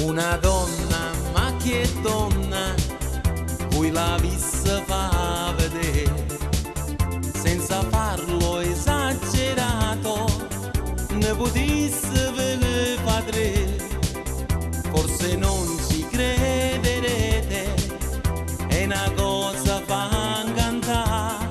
Una donna, ma che donna, cui la vista fa vedere, senza farlo esagerato, ne potesse vedere padre. Forse non ci crederete, è una cosa fa cantare,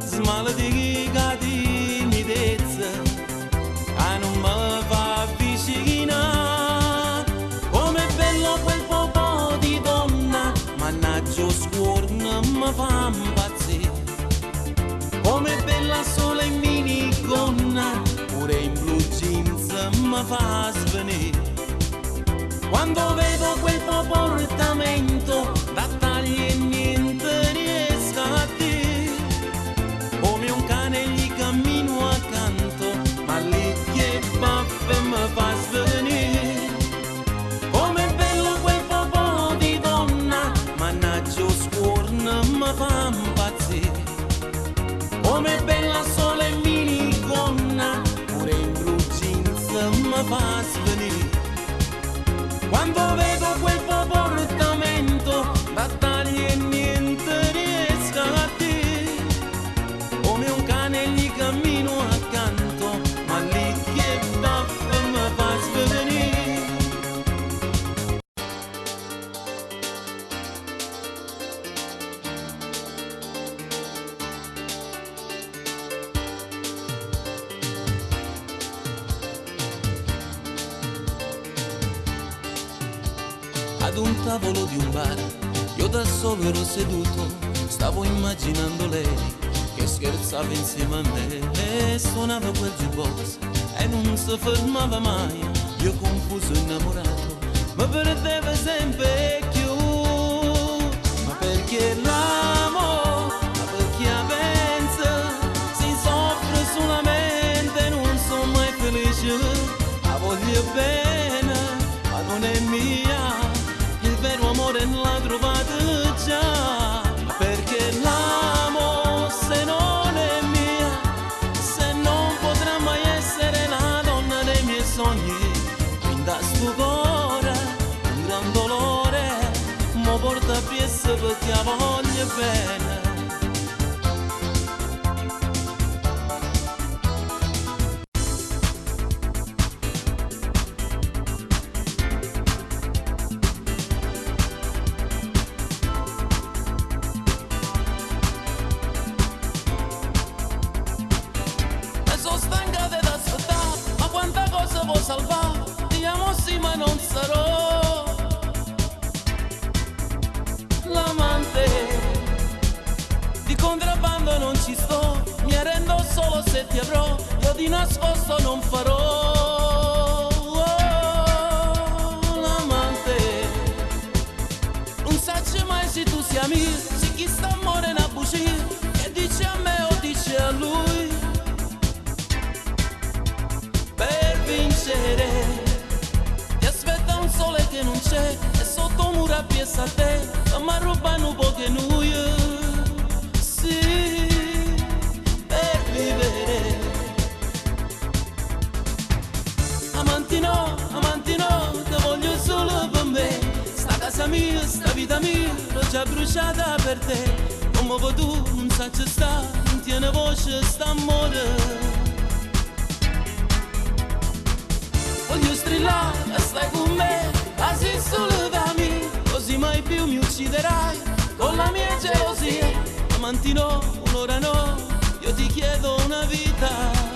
smaldica timidezza, che non mi fa avvicinare. Com'è bello quel popò di donna, mannaggia scuorno mi fa impazzire. Com'è bella sola in minigonna, pure in blue jeans mi fa svenire. Quando vedo quel comportamento, da tagli e niente riesco a dire. Come un cane gli cammino accanto, ma lì che baffe mi fa svenire. Com'è bello quel popò di donna, mannaggia scuorno mi fa impazzire. Com'è bella sola in minigonna, pure in blue jeans mi fa svenire. Quando vedo quel comportamento, battaglie e niente riesco a dire. Come un cane gli cammino accanto, ma lì che baffe mi fa svenire. Ad un tavolo di un bar, io da solo ero seduto, stavo immaginando lei che scherzava insieme a me e suonava quel jukebox e non si fermava mai. Io confuso, innamorato, ma perdeva sempre più. Ma perché l'amo, ma perché pensa, si soffre solamente, non sono mai felice. La voglio bene, ma non è mia. Il vero amore l'ha trovato già, perché l'amo se non è mia, se non potrà mai essere la donna dei miei sogni. Quindi da sto cuore un gran dolore, mo porta a piessa perché la voglio bene. Salvare, diciamo sì ma non sarò l'amante di contrabbando, non ci sto, mi arrendo solo se ti avrò, io di nascosto non farò l'amante. Non sacci mai se tu sia mio, se chi sta amore na bugia, che dice a me o dice a lui. Ti aspetta un sole che non c'è e sotto mura piessa a te, ma rubano un po' che noi. Sì, per vivere. Amanti no, te voglio solo per me. Sta casa mia, sta vita mia, l'ho già bruciata per te. Come vuoi tu, non sa ci sta, non tiene voce sta amore. Voglio strillare, stai con me, quasi solo da me, così mai più mi ucciderai con la mia gelosia. Amanti no, un'ora no, io ti chiedo una vita.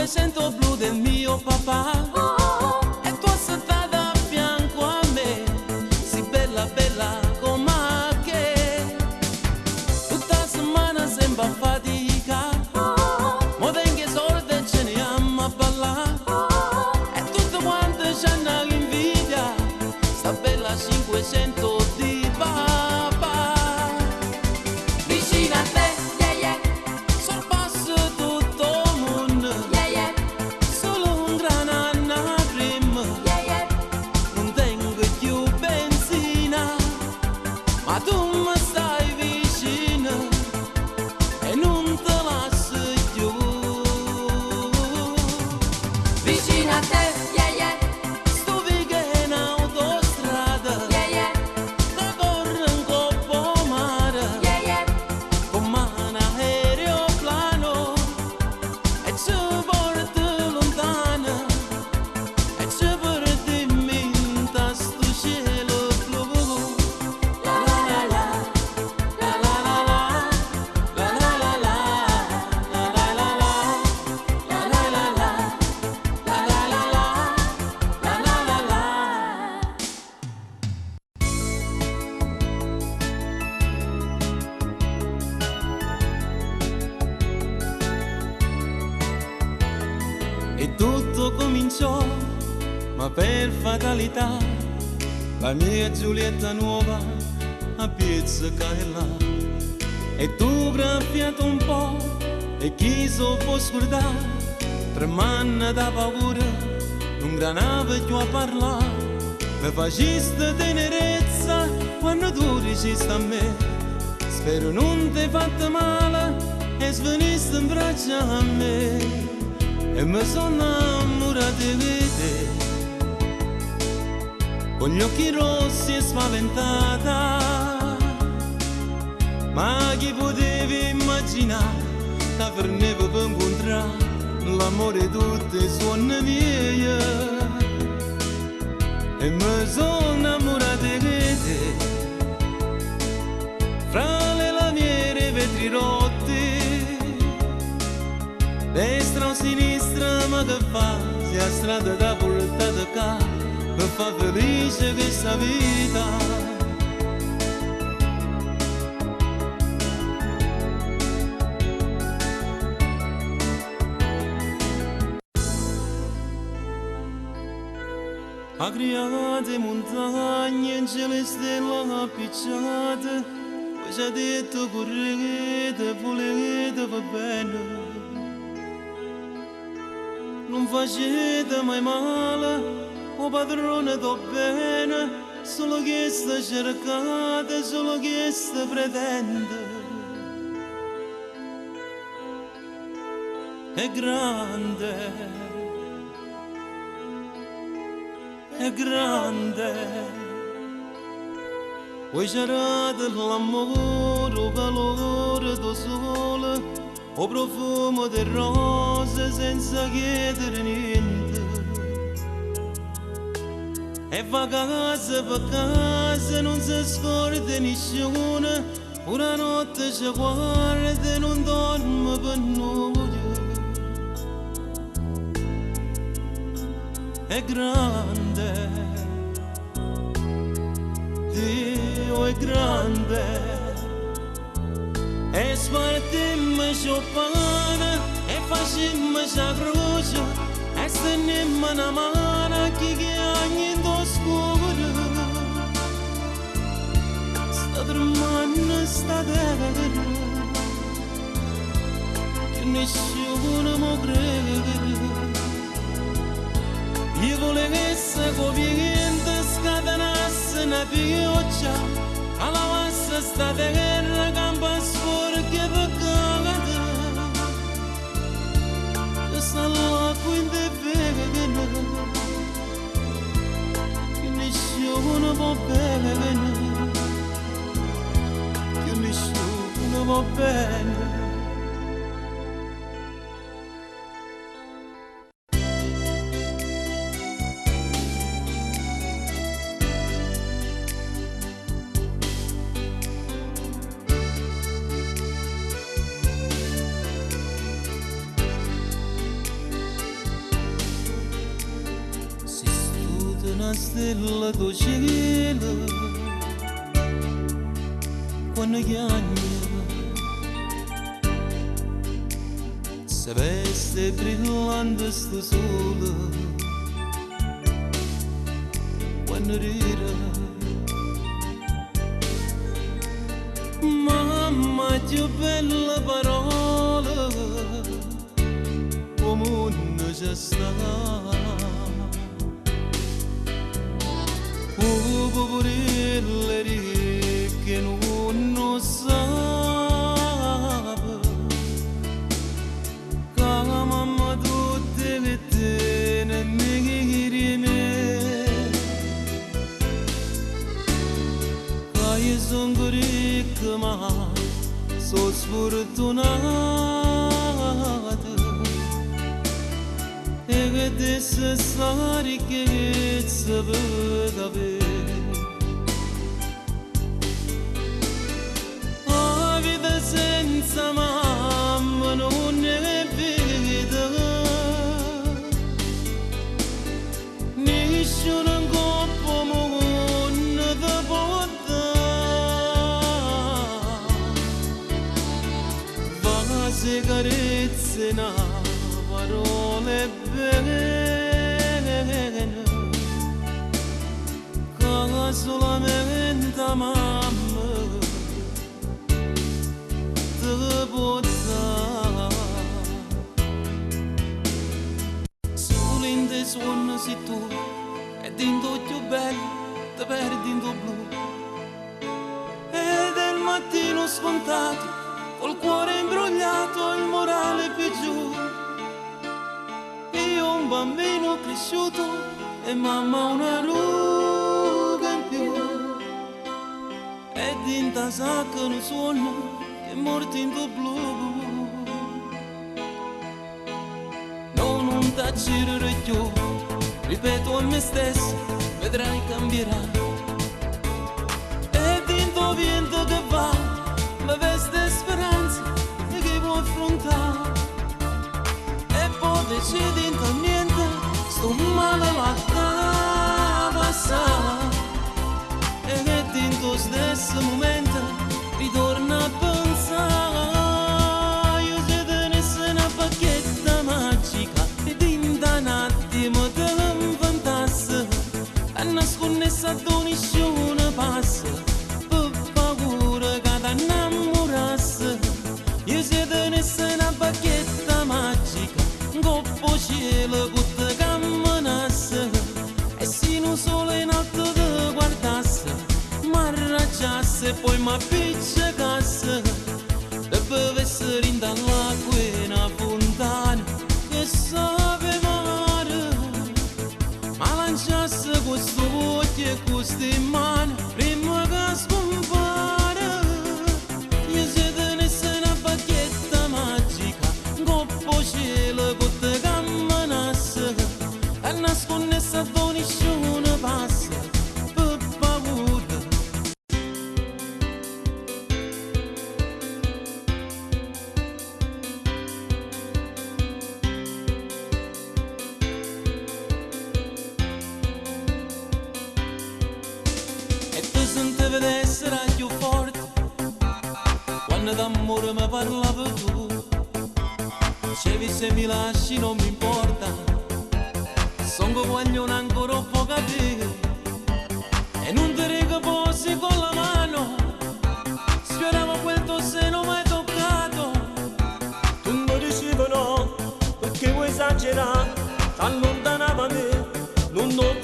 Sento blu del mio papà e tu sei stata a fianco a me, si bella ma per fatalità la mia Giulietta nuova a pizzica è là. E tu graffiato un po' e chi so può scordare, tremando da paura, non granava più a parlare. Mi faciste tenerezza quando tu dicesti a me, spero non ti hai fatto male e sveniste in braccia a me. E mi sono innamorato di te, con gli occhi rossi e spaventata, ma chi potevi immaginare che vernevo per incontrare l'amore di tutte le suonne mie. E mi sono innamorato di te, fra le lamiere vetri rotti, destra o sinistra, ma che fa? Se la strada da portata qua mi fa felice questa vita. Agriate montagne, cielo e stelle appicciate, poi ci ha detto correte, volete, va bene. Non facete mai male, o padrone do bene, solo che sta cercate, solo che sta pretende. È grande, è grande, vuoi cercare l'amore, il calore del sole, o profumo di rose senza chiedere niente. E va casa per casa, non si scorda nessuno, una notte ci guarda e non dorme per noi. È grande, Dio è grande, e spartimmo Chopin e facimmo la croce e stennemmo una mano a chi che ogni scuro. Sta tremando sta terra che nessuno mi crede. Io volevo essere convinta, scatenasse una pioggia, alla vostra sta terra campa sporca per cagare. Che sta l'acqua in te vede, che nessuno può bene, che nessuno può bene. Una stella do cielo quando chiagna se veste brillante sto sole quando rira. Mamma che bella parola come un già sta. Poverelle che non sa che la mamma tutte le tene mi me, che io sono ricca ma sono sfortunata e che te sa ricchezza per avere. La vita senza mamma non è vita, nessuno in coppa mondo ti può dare. Vase carezze, una parole bene, e dinto più bello ti perdi in blu. Ed è il mattino scontato, col cuore imbrogliato, il morale più giù. Io un bambino cresciuto e mamma una ruga in più. E dinta sacca un suono che è morto in blu. Non t'accirere più, ripeto a me stesso, vedrai cambierà. E dinto vento che va, la veste speranza e che può affrontare. E poi decidi in niente, sto male va a passare. Ed è dinto stesso momento, ritorna a pensare. Io se tenesse una bacchetta magica e dinta un attimo te l'inventasse, a nasconnessa donisce una passa, per paura che ti innamorasse. Io se tenesse una bacchetta magica, un coppo cielo che ti camminasse, e se non sole in alto ti guardasse, m'arraggiasse e poi m'appiccicasse, e bevesse in dall'acqua in una fontana che sapeva mare, ma lanciasse questo occhio e queste mani prima che scompare. Io se tenesse una bacchetta magica, un coppo cielo che ti camminasse, e nasconnessa donisce una passa, per paura. E tu sentivi d'essere più forte quando d'amore mi parlavi tu. Dicevi se mi lasci non mi importa, sono che voglio ancora un po' capire. E non ti riposi con la mano, sfioravo quel tuo seno mai toccato. Tu mi dicevi no, perché vuoi esagerare, t'allontanava me, non ho